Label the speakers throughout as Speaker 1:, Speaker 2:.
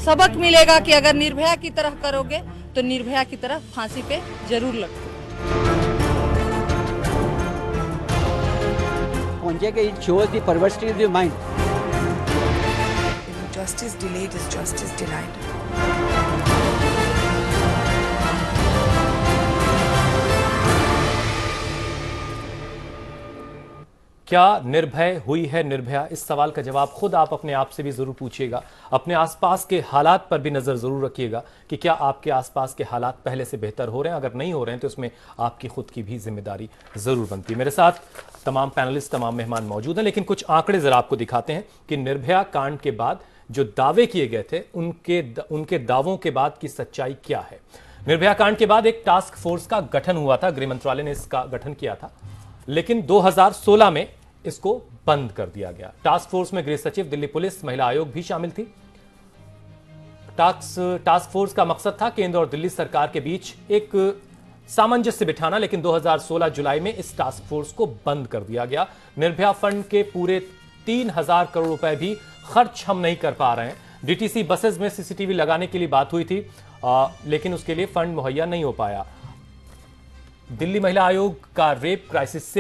Speaker 1: सबक मिलेगा कि अगर निर्भया की तरह करोगे तो निर्भया की तरह फांसी पे जरूर लगो।
Speaker 2: It shows the perversity of the mind.
Speaker 3: Justice delayed is justice denied.
Speaker 4: क्या निर्भय हुई है निर्भया? इस सवाल का जवाब खुद आप अपने आप से भी जरूर पूछिएगा। अपने आसपास के हालात पर भी नजर जरूर रखिएगा कि क्या आपके आसपास के हालात पहले से बेहतर हो रहे हैं। अगर नहीं हो रहे हैं तो इसमें आपकी खुद की भी जिम्मेदारी जरूर बनती है। मेरे साथ तमाम पैनलिस्ट, तमाम मेहमान मौजूद हैं, लेकिन कुछ आंकड़े जरा आपको दिखाते हैं कि निर्भया कांड के बाद जो दावे किए गए थे उनके दावों के बाद की सच्चाई क्या है। निर्भया कांड के बाद एक टास्क फोर्स का गठन हुआ था, गृह मंत्रालय ने इसका गठन किया था, लेकिन 2016 में इसको बंद कर दिया गया। टास्क फोर्स में गृह सचिव, दिल्ली पुलिस, महिला आयोग भी शामिल थी। टास्क फोर्स का मकसद था केंद्र और दिल्ली सरकार के बीच एक सामंजस्य बिठाना, लेकिन 2016 जुलाई में इस टास्क फोर्स को बंद कर दिया गया। निर्भया फंड के पूरे 3000 करोड़ रुपए भी खर्च हम नहीं कर पा रहे हैं। डीटीसी बसेस में सीसीटीवी लगाने के लिए बात हुई थी, लेकिन उसके लिए फंड मुहैया नहीं हो पाया। दिल्ली महिला आयोग का रेप क्राइसिस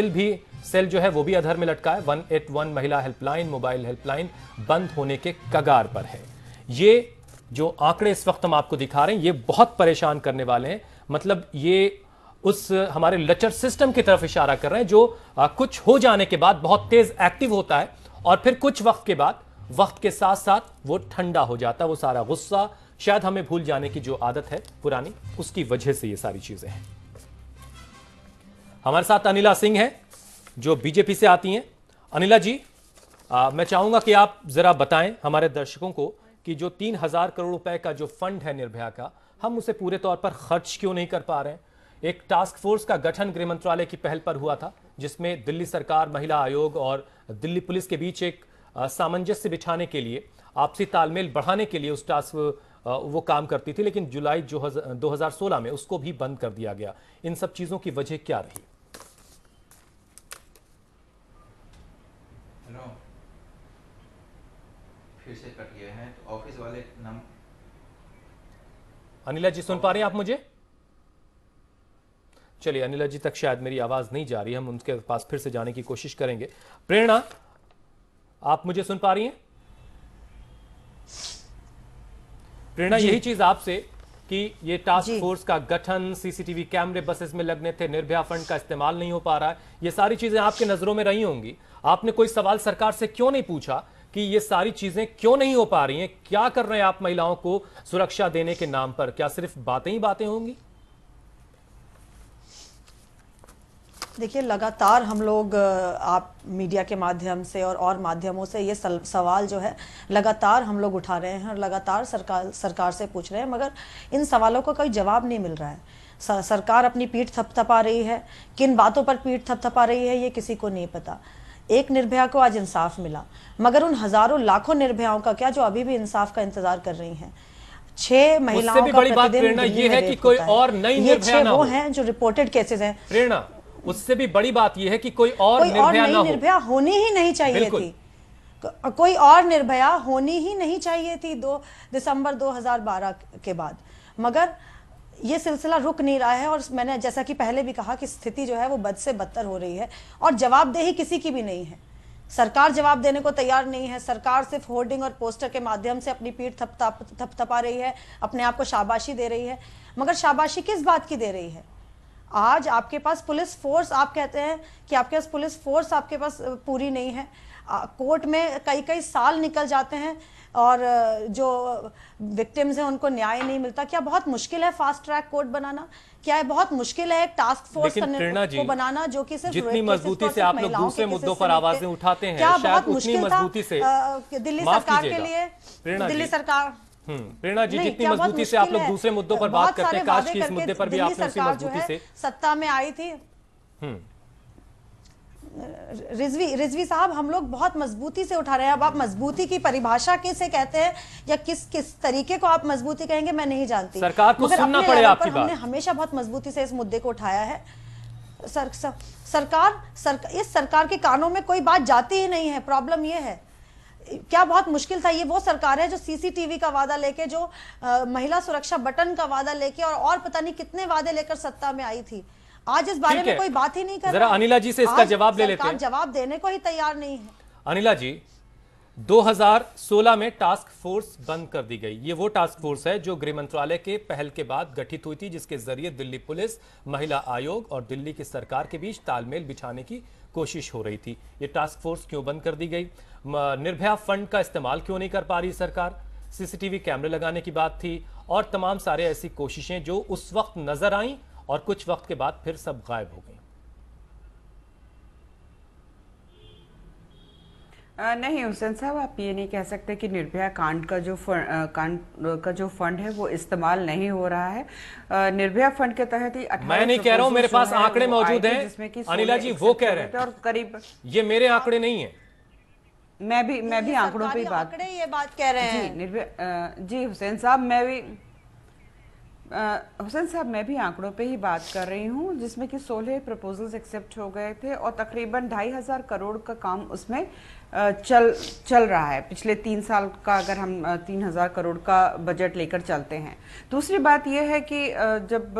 Speaker 4: सेल जो है वो भी अधर में लटका है। 181 महिला हेल्पलाइन, मोबाइल हेल्पलाइन बंद होने के कगार पर है। ये जो आंकड़े इस वक्त हम आपको दिखा रहे हैं ये बहुत परेशान करने वाले हैं। मतलब ये उस हमारे लचर सिस्टम की तरफ इशारा कर रहे हैं जो कुछ हो जाने के बाद बहुत तेज एक्टिव होता है और फिर कुछ वक्त के बाद, वक्त के साथ साथ वो ठंडा हो जाता है। वो सारा गुस्सा, शायद हमें भूल जाने की जो आदत है पुरानी, उसकी वजह से ये सारी चीजें हैं। हमारे साथ अनिला सिंह है जो बीजेपी से आती हैं। अनिला जी, मैं चाहूंगा कि आप जरा बताएं हमारे दर्शकों को कि जो 3000 करोड़ रुपए का जो फंड है निर्भया का, हम उसे पूरे तौर पर खर्च क्यों नहीं कर पा रहे हैं। एक टास्क फोर्स का गठन गृह मंत्रालय की पहल पर हुआ था, जिसमें दिल्ली सरकार, महिला आयोग और दिल्ली पुलिस के बीच एक सामंजस्य बिठाने के लिए, आपसी तालमेल बढ़ाने के लिए उस टास्क वो काम करती थी, लेकिन जुलाई 2016 में उसको भी बंद कर दिया गया। इन सब चीजों की वजह क्या रही?
Speaker 5: फिर से कट गए हैं तो ऑफिस वाले नाम।
Speaker 4: अनिला जी सुन पा रही हैं आप मुझे? चलिए, अनिला जी तक शायद मेरी आवाज नहीं जा रही, हम उनके पास फिर से जाने की कोशिश करेंगे। प्रेरणा, आप मुझे सुन पा रही हैं? प्रेरणा, यही चीज आपसे कि ये टास्क फोर्स का गठन, सीसीटीवी कैमरे बसेस में लगने थे, निर्भया फंड का इस्तेमाल नहीं हो पा रहा है, ये सारी चीजें आपके नजरों में रही होंगी। आपने कोई सवाल सरकार से क्यों नहीं पूछा कि ये सारी चीजें क्यों नहीं हो पा रही हैं? क्या कर रहे हैं आप महिलाओं को सुरक्षा देने के नाम पर? क्या सिर्फ बातें ही बातें होंगी?
Speaker 6: देखिए, लगातार हम लोग आप मीडिया के माध्यम से और माध्यमों से ये सवाल जो है लगातार हम लोग उठा रहे हैं और लगातार सरकार से पूछ रहे हैं, मगर इन सवालों का कोई जवाब नहीं मिल रहा है। सरकार अपनी पीठ थपथपा रही है, किन बातों पर पीठ थपथपा रही है ये किसी को नहीं पता। एक निर्भया को आज इंसाफ मिला, मगर उन हजारों लाखों निर्भयाओं का क्या जो अभी भी इंसाफ का इंतजार कर रही हैं। 6 महिलाओं का प्रतिदिन
Speaker 4: ये है कि कोई और नई निर्भया ना हो।
Speaker 6: वो हैं जो रिपोर्टेड केसेस हैं।
Speaker 4: प्रेरणा, उससे भी बड़ी बात यह है कि कोई और
Speaker 6: निर्भया होनी ही नहीं चाहिए थी। कोई और निर्भया होनी ही नहीं चाहिए थी 2 दिसंबर 2012 के बाद, मगर ये सिलसिला रुक नहीं रहा है। और मैंने जैसा कि पहले भी कहा कि स्थिति जो है वो बद से बदतर हो रही है और जवाबदेही किसी की भी नहीं है। सरकार जवाब देने को तैयार नहीं है। सरकार सिर्फ होर्डिंग और पोस्टर के माध्यम से अपनी पीठ थपथपा रही है, अपने आप को शाबाशी दे रही है, मगर शाबाशी किस बात की दे रही है? आज आपके पास पुलिस फोर्स, आप कहते हैं कि आपके पास पुलिस फोर्स आपके पास पूरी नहीं है। कोर्ट में कई साल निकल जाते हैं और जो विक्टिम्स हैं उनको न्याय नहीं मिलता। क्या बहुत मुश्किल है फास्ट ट्रैक कोर्ट बनाना? क्या है बहुत मुश्किल है एक टास्क फोर्स को बनाना जो कि सिर्फ
Speaker 4: जितनी मजबूती से आप लोग दूसरे मुद्दों पर आवाजें उठाते हैं,
Speaker 6: क्या
Speaker 4: शायद
Speaker 6: बहुत
Speaker 4: उतनी
Speaker 6: मुश्किल
Speaker 4: मजबूती से
Speaker 6: दिल्ली सरकार के लिए? दिल्ली सरकार
Speaker 4: प्रेरणा जी, जितनी मजबूती से आप लोग दूसरे मुद्दों पर बात करते हैं, काश कि इस मुद्दे पर भी आपने उसी मजबूती से
Speaker 6: सत्ता में आई थी। रिजवी साहब, हम लोग बहुत मजबूती से उठा रहे हैं। अब आप मजबूती की परिभाषा किसे कहते हैं या किस तरीके को आप मजबूती कहेंगे मैं नहीं जानती।
Speaker 4: सरकार को सुनना पड़े आपकी बात।
Speaker 6: हमने हमेशा बहुत मजबूती से इस मुद्दे को उठाया है। इस सरकार के कानों में कोई बात जाती ही नहीं है। प्रॉब्लम यह है क्या बहुत मुश्किल था। ये वो सरकार है जो सीसीटीवी का वादा लेके, जो महिला सुरक्षा बटन का वादा लेके और पता नहीं कितने वादे लेकर सत्ता में आई थी। आज इस बारे में कोई बात ही नहीं कर रहा।
Speaker 4: जरा अनिला जी से इसका जवाब ले लेते हैं।
Speaker 6: जवाब देने को ही तैयार नहीं है।
Speaker 4: अनिला जी, 2016 में टास्क फोर्स बंद कर दी गई। ये वो टास्क फोर्स है जो गृह मंत्रालय के पहल के बाद गठित हुई थी, जिसके जरिए दिल्ली पुलिस, महिला आयोग और दिल्ली की सरकार के बीच तालमेल बिछाने की कोशिश हो रही थी। ये टास्क फोर्स क्यों बंद कर दी गई? निर्भया फंड का इस्तेमाल क्यों नहीं कर पा रही सरकार? सीसीटीवी कैमरे लगाने की बात थी और तमाम सारे ऐसी कोशिशें जो उस वक्त नजर आईं और कुछ वक्त के बाद फिर सब गायब हो गई।
Speaker 7: नहीं हुसैन साहब, आप ये नहीं कह सकते कि निर्भया कांड का जो फंड है वो इस्तेमाल नहीं हो रहा है। निर्भया फंड के तहत ही 18
Speaker 4: मैं नहीं कह रहा हूं, मेरे पास आंकड़े मौजूद हैं। अनिला जी वो कह रहे हैं
Speaker 7: और करीब,
Speaker 4: ये मेरे आंकड़े नहीं है।
Speaker 7: मैं भी आंकड़ों पे ही
Speaker 6: ये बात कह रहे हैं।
Speaker 7: जी निर्भया जी हुसैन साहब, मैं भी आंकड़ों पे ही बात कर रही हूँ, जिसमें कि 16 प्रपोजल्स एक्सेप्ट हो गए थे और तकरीबन 2,500 करोड़ का काम उसमें चल रहा है। पिछले 3 साल का अगर हम 3,000 करोड़ का बजट लेकर चलते हैं। दूसरी बात यह है कि जब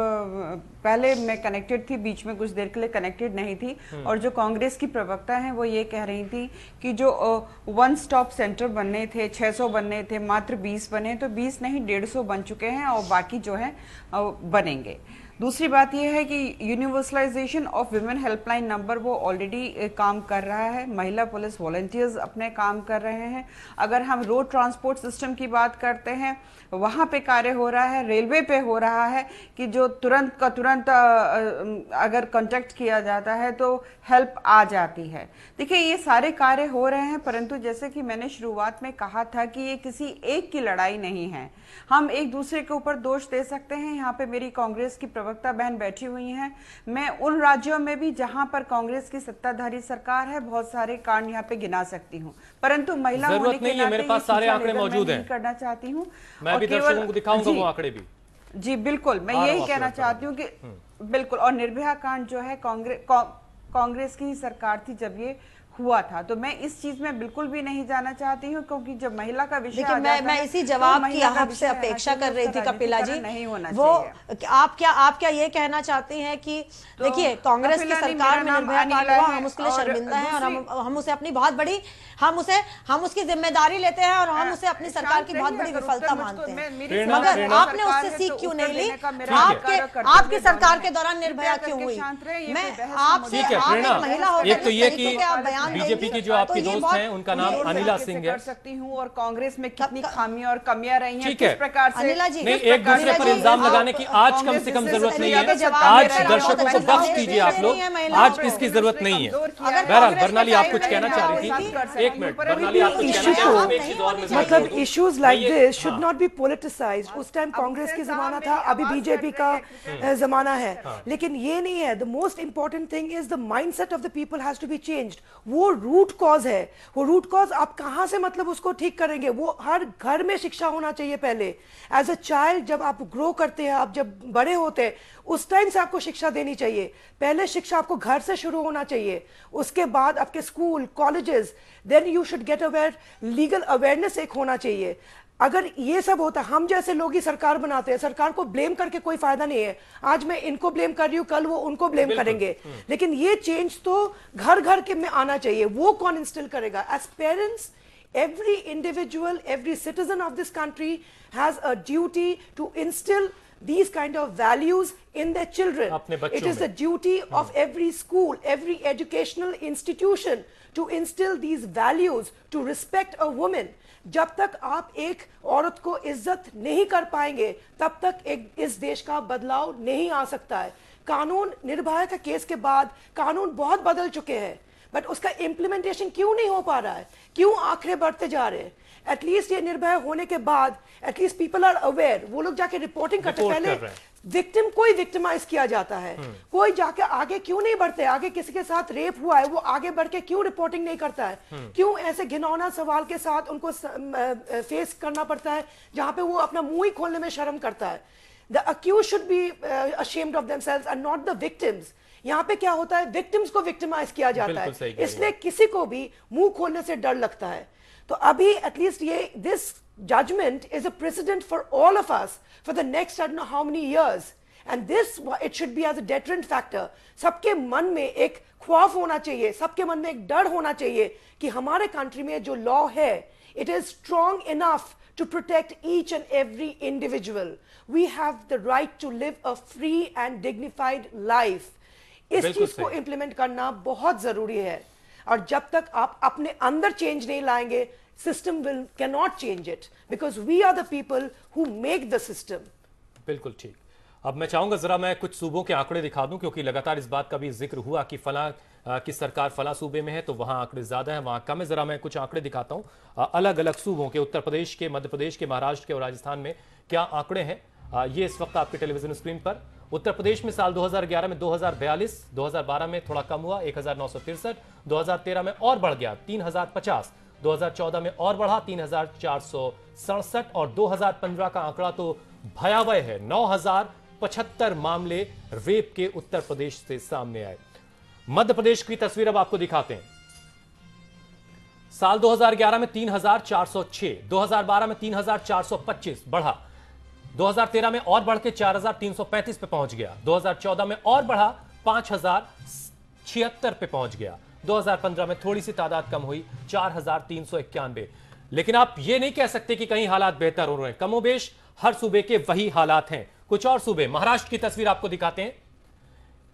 Speaker 7: पहले मैं कनेक्टेड थी, बीच में कुछ देर के लिए कनेक्टेड नहीं थी, और जो कांग्रेस की प्रवक्ता हैं वो ये कह रही थी कि जो 1 स्टॉप सेंटर बनने थे, 600 बनने थे, मात्र 20 बने, तो 20 नहीं 150 बन चुके हैं और बाकी जो है बनेंगे। दूसरी बात यह है कि universalization of women helpline number वो ऑलरेडी काम कर रहा है। महिला पुलिस वॉलंटियर्स अपने काम कर रहे हैं। अगर हम रोड ट्रांसपोर्ट सिस्टम की बात करते हैं, वहाँ पे कार्य हो रहा है। रेलवे पे हो रहा है कि जो तुरंत का तुरंत अगर कांटेक्ट किया जाता है तो हेल्प आ जाती है। देखिए, ये सारे कार्य हो रहे हैं, परंतु जैसे कि मैंने शुरुआत में कहा था कि ये किसी एक की लड़ाई नहीं है। हम एक दूसरे के ऊपर दोष दे सकते हैं। यहाँ पे मेरी कांग्रेस की प्रवक्ता बहन बैठी हुई हैं। मैं उन राज्यों में भी जहाँ पर कांग्रेस की सत्ताधारी सरकार है, बहुत सारे कांड यहाँ पे गिना सकती हूँ, परंतु महिला होने के नाते
Speaker 4: मेरे पास सारे आंकड़े मौजूद हैं,
Speaker 7: करना चाहती हूँ।
Speaker 4: मैं भी दर्शकों को दिखाऊंगा वो आंकड़े भी।
Speaker 7: जी बिल्कुल, मैं यही कहना चाहती हूँ कि बिल्कुल। और निर्भया कांड जो है कांग्रेस की ही सरकार थी जब ये हुआ था, तो मैं इस चीज में बिल्कुल भी नहीं जाना चाहती हूँ, क्योंकि जब महिला का विषय आ जाता है,
Speaker 6: मैं इसी जवाब की आपसे अपेक्षा कर रही थी कपिला जी।
Speaker 7: नहीं होना
Speaker 6: वो आप क्या ये कहना चाहती हैं कि देखिए, कांग्रेस की सरकार में निर्भया कांड हुआ, हम उसके लिए शर्मिंदा हैं और हम उसे अपनी बहुत बड़ी हम उसकी जिम्मेदारी लेते हैं और हम उसे अपनी सरकार की बहुत बड़ी विफलता मानते हैं। मगर आपने उससे सीख क्यों नहीं ली? आपकी सरकार के दौरान निर्भया क्यों हुई? मैं आपसे महिला होकर
Speaker 4: एक तो ये कि बीजेपी की जो आपकी दोस्त हैं उनका नाम अनिला सिंह है,
Speaker 7: कर सकती हूँ, और कांग्रेस में कितनी खामियां और कमियां रही हैं, किस प्रकार से
Speaker 6: अनिला जी
Speaker 4: नहीं, एक दूसरे पर इल्जाम लगाने की आज कम से कम जरूरत नहीं है। आज दर्शकों को बख्श दीजिए आप लोग, आज इसकी जरूरत नहीं है। बहरहाल बरनाली आप कुछ कहना चाह रही थी, एक मिनट बरनाली आप कुछ कहना चाह रही थी।
Speaker 3: मतलब issues like this should not be politicised. उस टाइम कांग्रेस की जमाना था, अभी बीजेपी का जमाना है, लेकिन ये नहीं है। The most important thing is the mindset of the people has to be changed. वो रूट कॉज है, वो रूट कॉज आप कहां से मतलब उसको ठीक करेंगे? वो हर घर में शिक्षा होना चाहिए। पहले एज अ चाइल्ड जब आप ग्रो करते हैं, आप जब बड़े होते हैं, उस टाइम से आपको शिक्षा देनी चाहिए। पहले शिक्षा आपको घर से शुरू होना चाहिए, उसके बाद आपके school colleges, then you should get aware, legal awareness एक होना चाहिए। अगर ये सब होता, हम जैसे लोग ही सरकार बनाते हैं, सरकार को ब्लेम करके कोई फायदा नहीं है। आज मैं इनको ब्लेम कर रही हूँ, कल वो उनको ब्लेम करेंगे, लेकिन ये चेंज तो घर घर के में आना चाहिए। वो कौन इंस्टिल करेगा? As parents, every individual, every citizen of this country has a duty to instill these kind of values in their children. It is the duty of every school, every educational institution to instill these values, to respect a woman. जब तक आप एक औरत को इज्जत नहीं कर पाएंगे, तब तक इस देश का बदलाव नहीं आ सकता है। कानून, निर्भया का केस के बाद कानून बहुत बदल चुके हैं, बट उसका इम्प्लीमेंटेशन क्यों नहीं हो पा रहा है? क्यों आंकड़े बढ़ते जा रहे हैं? एटलीस्ट ये निर्भया होने के बाद एटलीस्ट पीपल आर अवेयर, वो लोग जाके रिपोर्टिंग करते। पहले विक्टिम कोई विक्टिमाइज किया जाता है, कोई जाके आगे क्यों नहीं बढ़ते? आगे किसी के साथ रेप हुआ है, वो आगे बढ़ के क्यों रिपोर्टिंग नहीं करता है? क्यों ऐसे घिनौना सवाल के साथ उनको फेस करना पड़ता है, जहां पे वो अपना मुंह ही खोलने में शर्म करता है? The accused should be ashamed of themselves and not the victims. यहाँ पे क्या होता है, विक्टिम्स को विक्टिमाइज किया जाता है, इसलिए किसी को भी मुंह खोलने से डर लगता है। तो अभी एटलीस्ट ये this judgment is a precedent for all of us for the next I don't know how many years, and this it should be as a deterrent factor. सबके मन में एक ख्वाफ होना चाहिए, सबके मन में एक डर होना चाहिए कि हमारे कंट्री में जो लॉ है it is strong enough to protect each and every individual. We have the right to live a free and dignified life. इस चीज को इम्प्लीमेंट करना बहुत जरूरी है, और जब तक आप अपने अंदर चेंज नहीं लाएंगे, system cannot change it, because we are the people who make the system.
Speaker 4: बिल्कुल ठीक। अब मैं चाहूंगा जरा मैं कुछ सूबों के आंकड़े दिखा दूं, क्योंकि लगातार इस बात का भी जिक्र हुआ कि फला की सरकार फला सूबे में है तो वहां आंकड़े ज्यादा है, वहां कम है। जरा मैं कुछ आंकड़े दिखाता हूं अलग अलग सूबों के, उत्तर प्रदेश के, मध्य प्रदेश के, महाराष्ट्र के और राजस्थान में क्या आंकड़े हैं। ये इस वक्त आपके टेलीविजन स्क्रीन पर। उत्तर प्रदेश में साल 2011 में 2042, 2012 में थोड़ा कम हुआ 1963, 2013 में और बढ़ गया 3050, 2014 में और बढ़ा 3467, और 2015 का आंकड़ा तो भयावह है, 9075 मामले रेप के उत्तर प्रदेश से सामने आए। मध्य प्रदेश की तस्वीर अब आपको दिखाते हैं। साल 2011 में 3406, 2012 में 3425 बढ़ा, 2013 में और बढ़ के 4335 पे पहुंच गया, 2014 में और बढ़ा 5076 पे पहुंच गया, 2015 में थोड़ी सी तादाद कम हुई 4391। लेकिन आप ये नहीं कह सकते कि कहीं हालात बेहतर हो रहे हैं, कमोबेश हर सूबे के वही हालात हैं। कुछ और सूबे, महाराष्ट्र की तस्वीर आपको दिखाते हैं।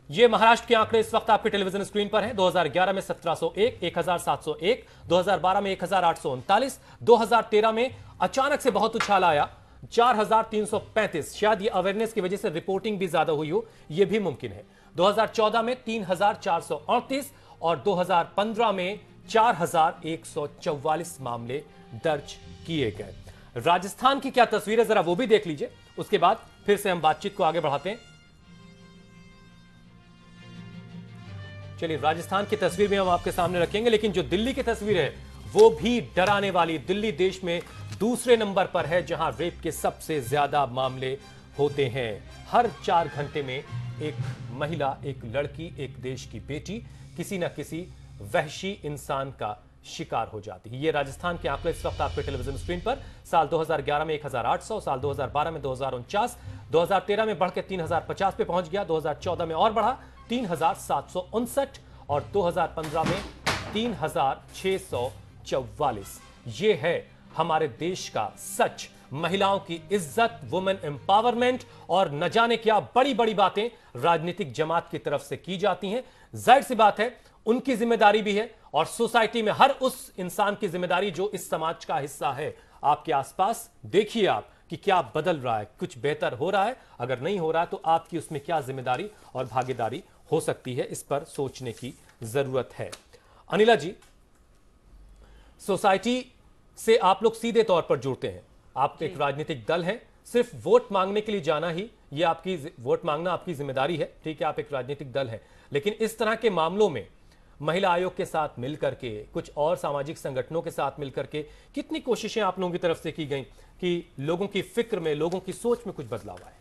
Speaker 4: ये महाराष्ट्र के आंकड़े इस वक्त आपके टेलीविजन स्क्रीन पर हैं। 2011 में 1701, 1701, 2012 में 1839, 2013 में अचानक से बहुत उछाल आया 4335। शायद ये अवेयरनेस की वजह से रिपोर्टिंग भी ज्यादा हुई हो, यह भी मुमकिन है। 2014 में 3438 और 2015 में 4144 मामले दर्ज किए गए। राजस्थान की क्या तस्वीर है, जरा वो भी देख लीजिए, उसके बाद फिर से हम बातचीत को आगे बढ़ाते हैं। चलिए, राजस्थान की तस्वीर भी हम आपके सामने रखेंगे, लेकिन जो दिल्ली की तस्वीर है वो भी डराने वाली। दिल्ली देश में दूसरे नंबर पर है जहां रेप के सबसे ज्यादा मामले होते हैं। हर 4 घंटे में एक महिला, एक लड़की, एक देश की बेटी किसी न किसी वहशी इंसान का शिकार हो जाती है। ये राजस्थान के आंकड़े इस वक्त आपके टेलीविजन स्क्रीन पर। साल 2011 में 1800, साल 2012 में 2049, 2013 में बढ़ के 3050 पे पहुंच गया, 2014 में और बढ़ा 3759 और 2015 में 3644। ये है हमारे देश का सच। महिलाओं की इज्जत, वुमेन एम्पावरमेंट और न जाने क्या बड़ी बड़ी बातें राजनीतिक जमात की तरफ से की जाती हैं। जाहिर सी बात है उनकी जिम्मेदारी भी है, और सोसाइटी में हर उस इंसान की जिम्मेदारी जो इस समाज का हिस्सा है। आपके आसपास देखिए आप कि क्या बदल रहा है, कुछ बेहतर हो रहा है, अगर नहीं हो रहा है तो आपकी उसमें क्या जिम्मेदारी और भागीदारी हो सकती है, इस पर सोचने की जरूरत है। अनिला जी, सोसाइटी से आप लोग सीधे तौर पर जुड़ते हैं, आप एक राजनीतिक दल हैं, सिर्फ वोट मांगने के लिए जाना ही, ये आपकी वोट मांगना आपकी जिम्मेदारी है, ठीक है, आप एक राजनीतिक दल हैं, लेकिन इस तरह के मामलों में महिला आयोग के साथ मिलकर के, कुछ और सामाजिक संगठनों के साथ मिलकर के कितनी कोशिशें आप लोगों की तरफ से की गई कि लोगों की फिक्र में, लोगों की सोच में कुछ बदलाव आए?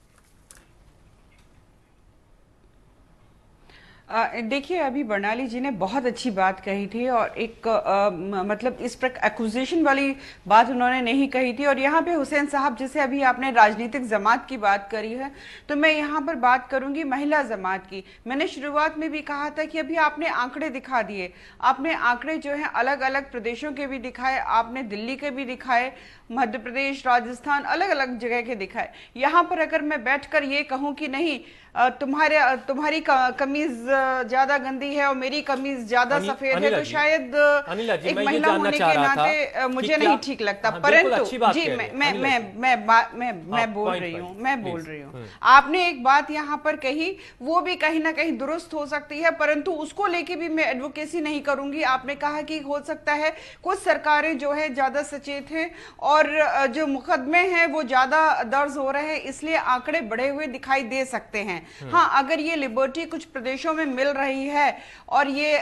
Speaker 7: देखिए, अभी बर्नाली जी ने बहुत अच्छी बात कही थी, और एक मतलब इस पर एक्यूजेशन वाली बात उन्होंने नहीं कही थी। और यहाँ पे हुसैन साहब, जैसे अभी आपने राजनीतिक जमात की बात करी है, तो मैं यहाँ पर बात करूँगी महिला जमात की। मैंने शुरुआत में भी कहा था कि अभी आपने आंकड़े दिखा दिए, आपने आंकड़े जो हैं अलग अलग प्रदेशों के भी दिखाए, आपने दिल्ली के भी दिखाए, मध्य प्रदेश, राजस्थान, अलग अलग जगह के दिखाए। यहाँ पर अगर मैं बैठकर ये कहूँ कि नहीं तुम्हारी कमीज ज्यादा गंदी है और मेरी कमीज ज्यादा सफेद है, तो शायद एक महिला होने के नाते मुझे नहीं ठीक लगता। परंतु जी मैं बोल रही हूँ आपने एक बात यहाँ पर कही, वो भी कहीं ना कहीं दुरुस्त हो सकती है, परंतु उसको लेके भी मैं एडवोकेसी नहीं करूंगी। आपने कहा कि हो सकता है कुछ सरकारें जो है ज्यादा सचेत हैं और जो मुकदमे हैं वो ज्यादा दर्ज हो रहे हैं, इसलिए आंकड़े बढ़े हुए दिखाई दे सकते हैं। हाँ, अगर ये लिबर्टी कुछ प्रदेशों में में मिल रही है और ये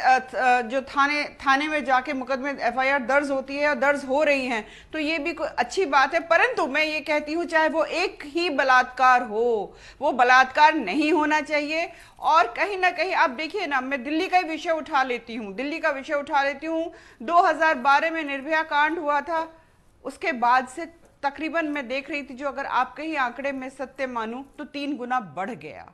Speaker 7: जो थाने में जाके मुकदमे FIR दर्ज होती है और दर्ज हो रही हैं, तो ये भी कोई अच्छी बात है। परंतु मैं ये कहती हूँ चाहे वो एक ही बलात्कार हो, वो बलात्कार नहीं होना चाहिए। और कहीं ना कहीं आप देखिए ना, मैं दिल्ली का ही विषय उठा लेती हूँ, 2012 में निर्भया कांड हुआ था, उसके बाद से तकरीबन मैं देख रही थी, जो अगर आपके ही आंकड़े में सत्य मानूं तो 3 गुना बढ़ गया।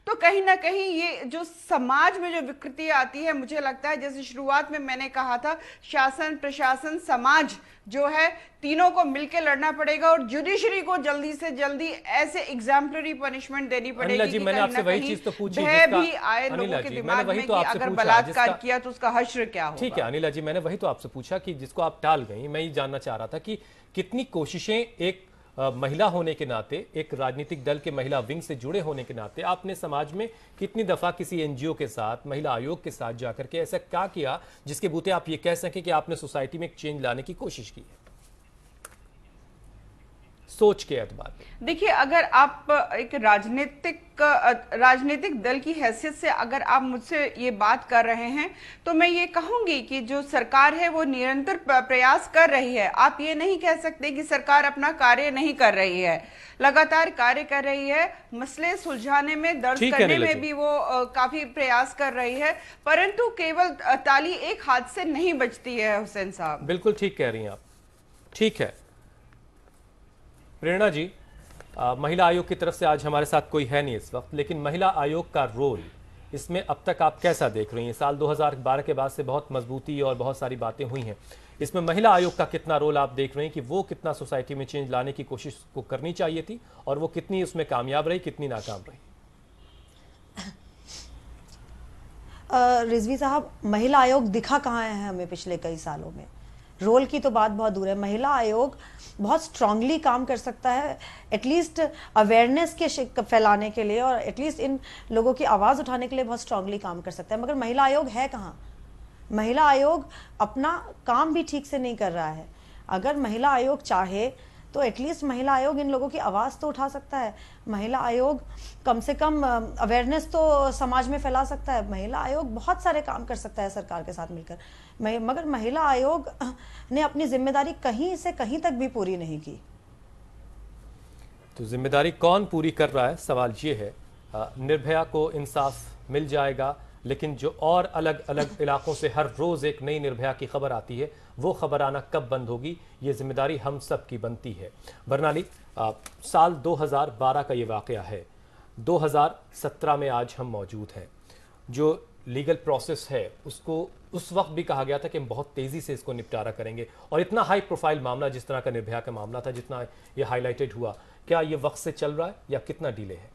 Speaker 7: तो कहीं ना कहीं ये जो समाज में जो विकृति आती है, मुझे लगता है जैसे शुरुआत में मैंने कहा था, शासन, प्रशासन, समाज जो है, तीनों को मिलकर लड़ना पड़ेगा और जुडिशरी को जल्दी से जल्दी ऐसे एग्जाम्पलरी पनिशमेंट देनी पड़ेगी कि
Speaker 4: मैंने आपसे वही चीज तो पूछी,
Speaker 7: भय भी आए लोगों के दिमाग में कि अगर बलात्कार किया तो उसका हश्र क्या होगा।
Speaker 4: ठीक है अनिला जी, मैंने वही तो आपसे पूछा कि जिसको आप टाल गई। मैं ये जानना चाह रहा था कि कितनी कोशिशें एक महिला होने के नाते, एक राजनीतिक दल के महिला विंग से जुड़े होने के नाते, आपने समाज में कितनी दफा किसी NGO के साथ, महिला आयोग के साथ जाकर के ऐसा क्या किया जिसके बूते आप ये कह सकें कि आपने सोसाइटी में एक चेंज लाने की कोशिश की है सोच के एतबार?
Speaker 7: देखिए, अगर आप एक राजनीतिक दल की हैसियत से अगर आप मुझसे ये बात कर रहे हैं, तो मैं ये कहूंगी कि जो सरकार है वो निरंतर प्रयास कर रही है। आप ये नहीं कह सकते कि सरकार अपना कार्य नहीं कर रही है, लगातार कार्य कर रही है। मसले सुलझाने में, दर्ज करने में भी वो काफी प्रयास कर रही है। परंतु केवल ताली एक हाथ से नहीं बजती है हुसैन साहब।
Speaker 4: बिल्कुल ठीक कह रही हैं आप। ठीक है प्रेरणा जी, महिला आयोग की तरफ से आज हमारे साथ कोई है नहीं इस वक्त, लेकिन महिला आयोग का रोल इसमें अब तक आप कैसा देख रही हैं? साल 2012 के बाद से बहुत मजबूती और बहुत सारी बातें हुई हैं, इसमें महिला आयोग का कितना रोल आप देख रहे हैं कि वो कितना सोसाइटी में चेंज लाने की कोशिश को करनी चाहिए थी और वो कितनी उसमें कामयाब रही, कितनी नाकाम रही?
Speaker 6: रिजवी साहब, महिला आयोग दिखा कहाँ है हमें पिछले कई सालों में? रोल की तो बात बहुत दूर है। महिला आयोग बहुत स्ट्रांगली काम कर सकता है, एटलीस्ट अवेयरनेस के फैलाने के लिए और एटलीस्ट इन लोगों की आवाज़ उठाने के लिए बहुत स्ट्रांगली काम कर सकता है। मगर महिला आयोग है कहाँ? महिला आयोग अपना काम भी ठीक से नहीं कर रहा है। अगर महिला आयोग चाहे तो एटलीस्ट महिला आयोग इन लोगों की आवाज़ तो उठा सकता है। महिला आयोग कम से कम अवेयरनेस तो समाज में फैला सकता है। महिला आयोग बहुत सारे काम कर सकता है सरकार के साथ मिलकर, मगर महिला आयोग ने अपनी जिम्मेदारी कहीं से कहीं तक भी पूरी नहीं की।
Speaker 4: तो जिम्मेदारी कौन पूरी कर रहा है, सवाल ये है। निर्भया को इंसाफ मिल जाएगा, लेकिन जो और अलग अलग इलाकों से हर रोज एक नई निर्भया की खबर आती है, वो खबर आना कब बंद होगी, ये जिम्मेदारी हम सब की बनती है। बरनाली, साल 2012 का ये वाकया है, 2017 में आज हम मौजूद हैं। जो लीगल प्रोसेस है उसको उस वक्त भी कहा गया था कि हम बहुत तेज़ी से इसको निपटारा करेंगे, और इतना हाई प्रोफाइल मामला जिस तरह का निर्भया का मामला था, जितना ये हाईलाइटेड हुआ, क्या ये वक्त से चल रहा है या कितना डिले है?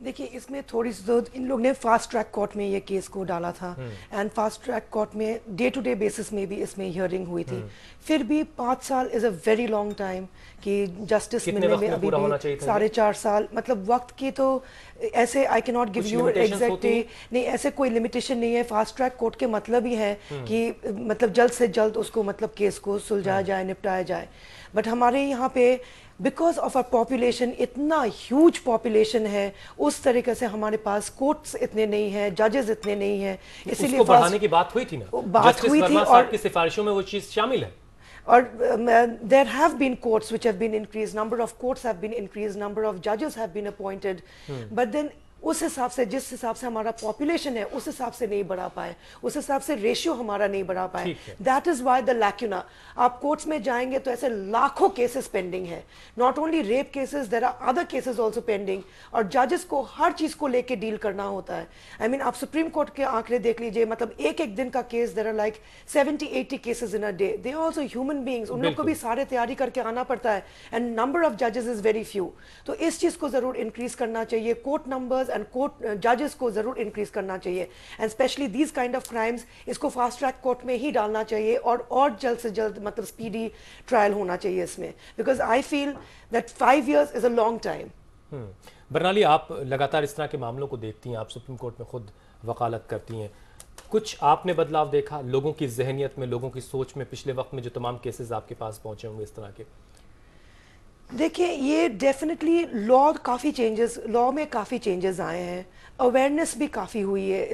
Speaker 3: देखिए, इसमें थोड़ी सी तो इन लोग ने फास्ट ट्रैक कोर्ट में ये केस को डाला था एंड फास्ट ट्रैक कोर्ट में डे टू डे बेसिस में भी इसमें हियरिंग हुई थी। फिर भी 5 साल is a very long time कि जस्टिस मिलने में अभी भी 4.5 साल, मतलब वक्त की तो ऐसे I can not give you exact नहीं, ऐसे कोई लिमिटेशन नहीं है। फास्ट ट्रैक कोर्ट के मतलब ही है कि मतलब जल्द से जल्द उसको मतलब केस को सुलझाया जाए, निपटाया जाए। बट हमारे यहाँ पे बिकॉज ऑफ आवर पॉपुलेशन, इतना ह्यूज पॉपुलेशन है, उस तरीके से हमारे पास कोर्ट्स इतने नहीं हैं, जजेस इतने नहीं हैं, इसीलिए
Speaker 4: बढ़ाने की बात हुई थी ना,
Speaker 3: बात हुई थी और
Speaker 4: की सिफारिशों में वो चीज शामिल है।
Speaker 3: और there have been courts which have been increased, number of courts have been increased, number of judges have been appointed, but then उस हिसाब से, जिस हिसाब से हमारा पॉपुलेशन है, उस हिसाब से नहीं बढ़ा पाए, उस हिसाब से रेशियो हमारा नहीं बढ़ा पाए। That is why the lacuna. आप कोर्ट्स में जाएंगे तो ऐसे लाखों केसेस पेंडिंग है, not only rape cases, there are other cases also pending, और जजेस को हर चीज को लेके डील करना होता है। आई मीन आप सुप्रीम कोर्ट के आंकड़े देख लीजिए, मतलब एक एक दिन का case, there are like 70-80 cases in a day. They are also human beings, उन लोग को भी सारे तैयारी करके आना पड़ता है, एंड नंबर ऑफ जजेस इज वेरी फ्यू। तो इस चीज को जरूर इंक्रीज करना चाहिए, कोर्ट नंबर्स एंड कोर्ट जजेस को जरूर इंक्रीज करना चाहिए, and specially these kind of crimes इसको फास्ट ट्रैक कोर्ट में ही डालना चाहिए, और जल्द से जल्द मतलब स्पीडी ट्रायल होना चाहिए इसमें, because I feel that 5 years is a long time.
Speaker 4: Barnali, आप लगातार इस तरह के मामलों को देखती हैं, आप सुप्रीम कोर्ट में खुद वकालत करती हैं, कुछ आपने बदलाव देखा लोगों की जहनियत में, लोगों की सोच में, पिछले वक्त में जो तमाम केसेस आपके पास पहुंचे होंगे इस तरह के?
Speaker 3: देखिए, ये डेफिनेटली लॉ में काफ़ी चेंजेस आए हैं, अवेयरनेस भी काफ़ी हुई है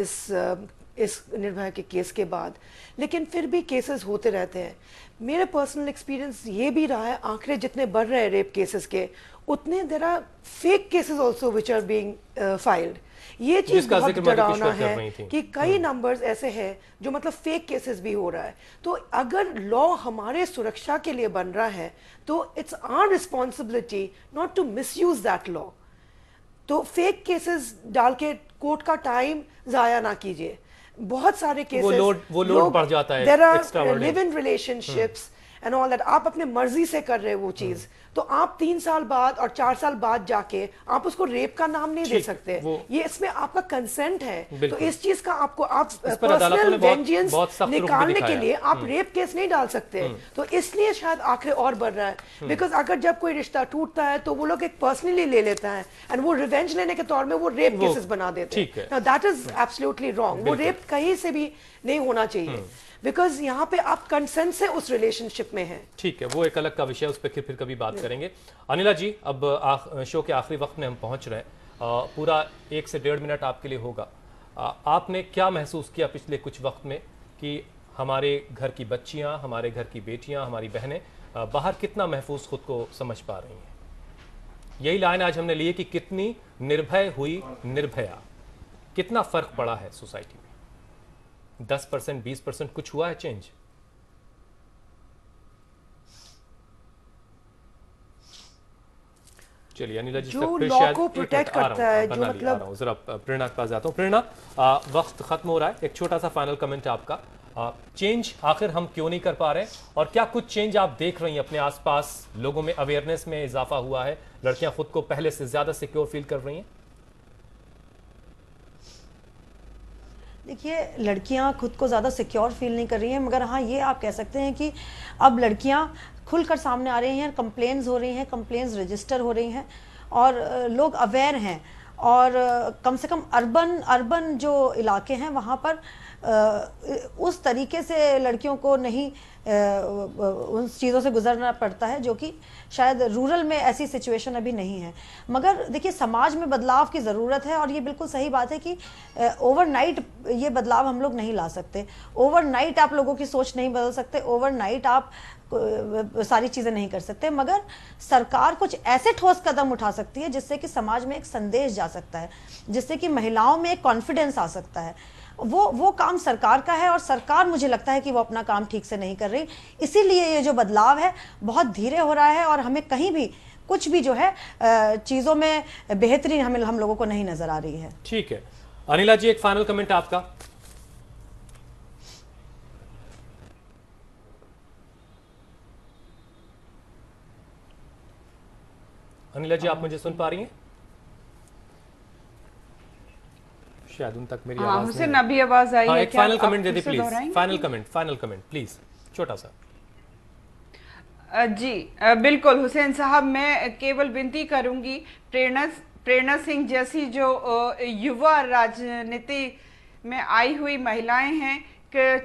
Speaker 3: इस निर्भया के केस के बाद, लेकिन फिर भी केसेस होते रहते हैं। मेरे पर्सनल एक्सपीरियंस ये भी रहा है, आंकड़े जितने बढ़ रहे हैं रेप केसेस के, उतने there are fake cases also which are being filed. ये चीज बहुत डरावना है कि कई नंबर्स ऐसे हैं जो मतलब फेक केसेस भी हो रहा है। तो अगर लॉ हमारे सुरक्षा के लिए बन रहा है तो it's our responsibility not to misuse that law. तो फेक केसेस डाल के कोर्ट का टाइम जाया ना कीजिए। बहुत सारे केसेस
Speaker 4: वो लोड बढ़ जाता है,
Speaker 3: there are live in relationships and all that, आप अपने मर्जी से कर रहे हैं वो चीज, तो आप 3 साल बाद और 4 साल बाद जाके आप उसको रेप का नाम नहीं दे सकते। ये इसमें आपका कंसेंट है, तो इस चीज का आपको आप पर्सनल वेंजेंस निकालने के लिए आप रेप केस नहीं डाल सकते। तो इसलिए शायद आंकड़े और बढ़ रहा है, बिकॉज अगर जब कोई रिश्ता टूटता है तो वो लोग एक पर्सनली ले लेता है एंड वो रिवेंज लेने के तौर में वो रेप केसेस बना देते हैं। Now that is absolutely wrong. वो रेप कहीं से भी नहीं होना चाहिए, बिकॉज यहाँ पे आप कंसेंट से उस रिलेशनशिप में हैं। ठीक है,
Speaker 4: वो एक अलग का विषय, उस पर फिर कभी बात करेंगे। अनिला जी, अब शो के आखिरी वक्त में हम पहुंच रहे हैं, पूरा 1 से 1.5 मिनट आपके लिए होगा। आपने क्या महसूस किया पिछले कुछ वक्त में कि हमारे घर की बच्चियां, हमारे घर की बेटियां, हमारी बहनें बाहर कितना महफूज खुद को समझ पा रही हैं? यही लाइन आज हमने ली है कि कितनी निर्भय हुई निर्भया, कितना फर्क पड़ा है सोसाइटी में? 10%, 20% कुछ हुआ है चेंज? चलिए अनिला जी,
Speaker 3: जो लॉ को प्रोटेक्ट करता है, जो मतलब
Speaker 4: जरा प्रेरणा के पास जाता हूं। प्रेरणा, वक्त खत्म हो रहा है, एक छोटा सा फाइनल कमेंट आपका। चेंज आखिर हम क्यों नहीं कर पा रहे, और क्या कुछ चेंज आप देख रही हैं अपने आसपास? लोगों में अवेयरनेस में इजाफा हुआ है, लड़कियां खुद को पहले से ज्यादा सिक्योर फील कर रही हैं?
Speaker 6: देखिए, लड़कियां खुद को ज़्यादा सिक्योर फील नहीं कर रही हैं, मगर हाँ ये आप कह सकते हैं कि अब लड़कियां खुलकर सामने आ रही हैं, कंप्लेंट्स हो रही हैं, कंप्लेंट्स रजिस्टर हो रही हैं और लोग अवेयर हैं। और कम से कम अर्बन जो इलाके हैं वहाँ पर उस तरीके से लड़कियों को नहीं उन चीज़ों से गुजरना पड़ता है जो कि शायद रूरल में ऐसी सिचुएशन अभी नहीं है। मगर देखिए, समाज में बदलाव की ज़रूरत है और ये बिल्कुल सही बात है कि ओवरनाइट ये बदलाव हम लोग नहीं ला सकते। ओवरनाइट आप लोगों की सोच नहीं बदल सकते, ओवरनाइट आप सारी चीज़ें नहीं कर सकते, मगर सरकार कुछ ऐसे ठोस कदम उठा सकती है जिससे कि समाज में एक संदेश जा सकता है, जिससे कि महिलाओं में एक कॉन्फिडेंस आ सकता है। वो काम सरकार का है और सरकार मुझे लगता है कि वो अपना काम ठीक से नहीं कर रही। इसीलिए ये जो बदलाव है बहुत धीरे हो रहा है और हमें कहीं भी कुछ भी जो है चीज़ों में बेहतरी हम लोगों को नहीं नजर आ रही है।
Speaker 4: ठीक है अनिला जी, एक फाइनल कमेंट आपका। अनिला जी, आप मुझे सुन पा रही हैं? शायद उन तक मेरी आवाज
Speaker 7: हुसैन अभी आवाज आई है।
Speaker 4: एक final comment they the please, final comment please, छोटा सा।
Speaker 7: जी बिल्कुल हुसैन साहब, मैं केवल विनती करूंगी प्रेरणा सिंह जैसी जो युवा राजनीति में आई हुई महिलाएं हैं कि